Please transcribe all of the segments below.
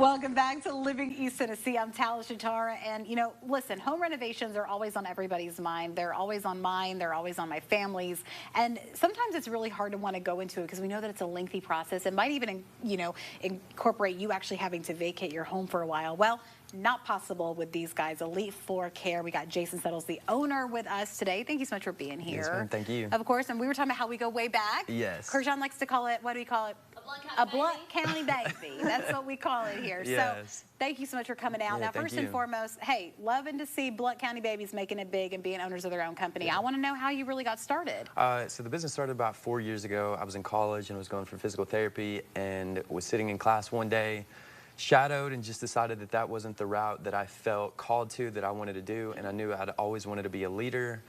Welcome back to Living East Tennessee. I'm 𝐶𝐨𝐧'𝐭, and listen, home renovations are always on everybody's mind. They're always on mine. They're always on my family's, and sometimes it's really hard to want to go into it because we know that it's a lengthy process. It might even, incorporate you actually having to vacate your home for a while. Well, not possible with these guys, Elite Floor Care. We got Jason Settles, the owner, with us today. Thank you so much for being here. Yes, ma'am. Thank you. Of course, and we were talking about how we go way back. Yes. 𝐸 likes to call it, what do we call it? A Blount County baby. That's what we call it here. Yes. So thank you so much for coming out. Yeah, now, first and foremost, hey, loving to see Blount County babies making it big and being owners of their own company. Yeah. I want to know how you really got started. So the business started about 4 years ago. I was in college and was going for physical therapy and was sitting in class one day, shadowed, and just decided that that wasn't the route that I felt called to, that I wanted to do, and I knew I'd always wanted to be a leader.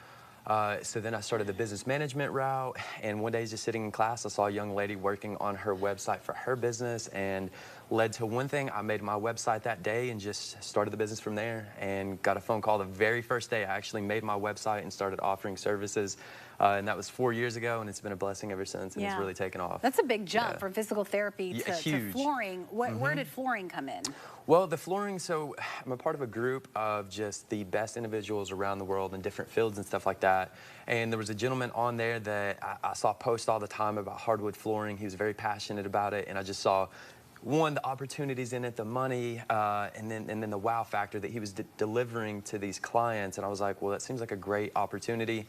So then I started the business management route, and one day just sitting in class, I saw a young lady working on her website for her business, and led to one thing. I made my website that day and just started the business from there, and got a phone call the very first day I actually made my website and started offering services. And that was 4 years ago, and it's been a blessing ever since, and it's really taken off. That's a big jump from physical therapy to flooring. Where did flooring come in? Well, the flooring, so I'm a part of a group of just the best individuals around the world in different fields and stuff like that. And there was a gentleman on there that I saw post all the time about hardwood flooring. He was very passionate about it, and I just saw, one, the opportunities in it, the money, and then the wow factor that he was delivering to these clients. And I was like, well, that seems like a great opportunity.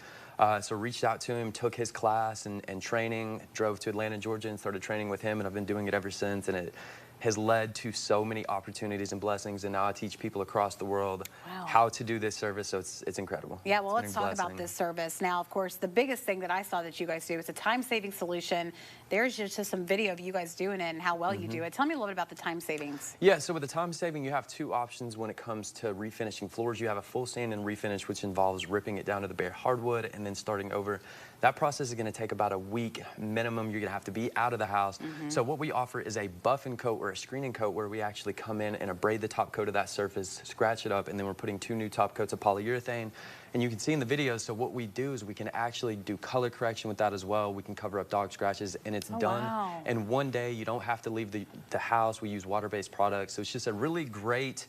So reached out to him, took his class and training, drove to Atlanta, Georgia, and started training with him. And I've been doing it ever since. And it has led to so many opportunities and blessings, and now I teach people across the world how to do this service, so it's incredible. Yeah, well, let's talk about this service. Now, of course, the biggest thing that I saw that you guys do is a time-saving solution. There's just some video of you guys doing it and how well you do it. Tell me a little bit about the time savings. Yeah, so with the time saving, you have two options when it comes to refinishing floors. You have a full sand and refinish, which involves ripping it down to the bare hardwood and then starting over. That process is going to take about a week minimum. You're going to have to be out of the house. So what we offer is a buff and coat or a screening coat, where we actually come in and abrade the top coat of that surface, scratch it up, and then we're putting 2 new top coats of polyurethane. And you can see in the video, so what we do is we can actually do color correction with that as well. We can cover up dog scratches, and it's done in one day. You don't have to leave the house. We use water-based products, so it's just a really great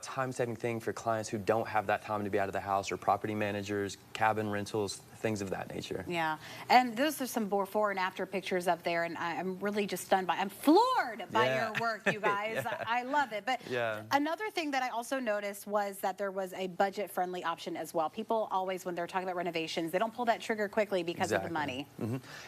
time-saving thing for clients who don't have that time to be out of the house, or property managers, cabin rentals, things of that nature. Yeah, and those are some before and after pictures up there, and I'm really just stunned I'm floored by your work, you guys. I love it. But another thing that I also noticed was that there was a budget-friendly option as well. People always, when they're talking about renovations, they don't pull that trigger quickly because of the money.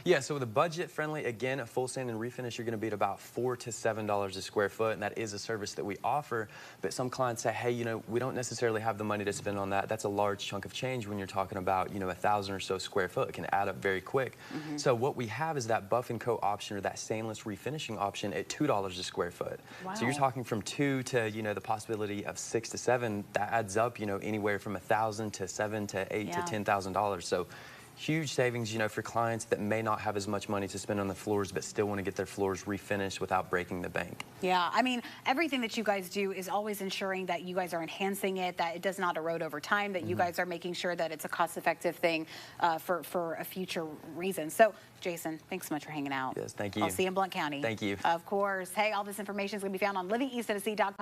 Yeah, so with a budget-friendly, again, a full sand and refinish, you're going to be at about $4 to $7 a square foot, and that is a service that we offer. But some clients say, hey, we don't necessarily have the money to spend on that. That's a large chunk of change when you're talking about, 1,000 or so square foot. It can add up very quick. So what we have is that buff and coat option, or that stainless refinishing option, at $2 a square foot. So you're talking from 2 to the possibility of 6 to 7. That adds up anywhere from $1,000 to $7,000 to $8,000 to $10,000. So huge savings, for clients that may not have as much money to spend on the floors but still want to get their floors refinished without breaking the bank. Yeah, I mean, everything that you guys do is always ensuring that you guys are enhancing it, that it does not erode over time, that you guys are making sure that it's a cost-effective thing for a future reason. So, Jason, thanks so much for hanging out. Yes, thank you. I'll see you in Blount County. Thank you. Of course. Hey, all this information is going to be found on livingeasttennessee.com.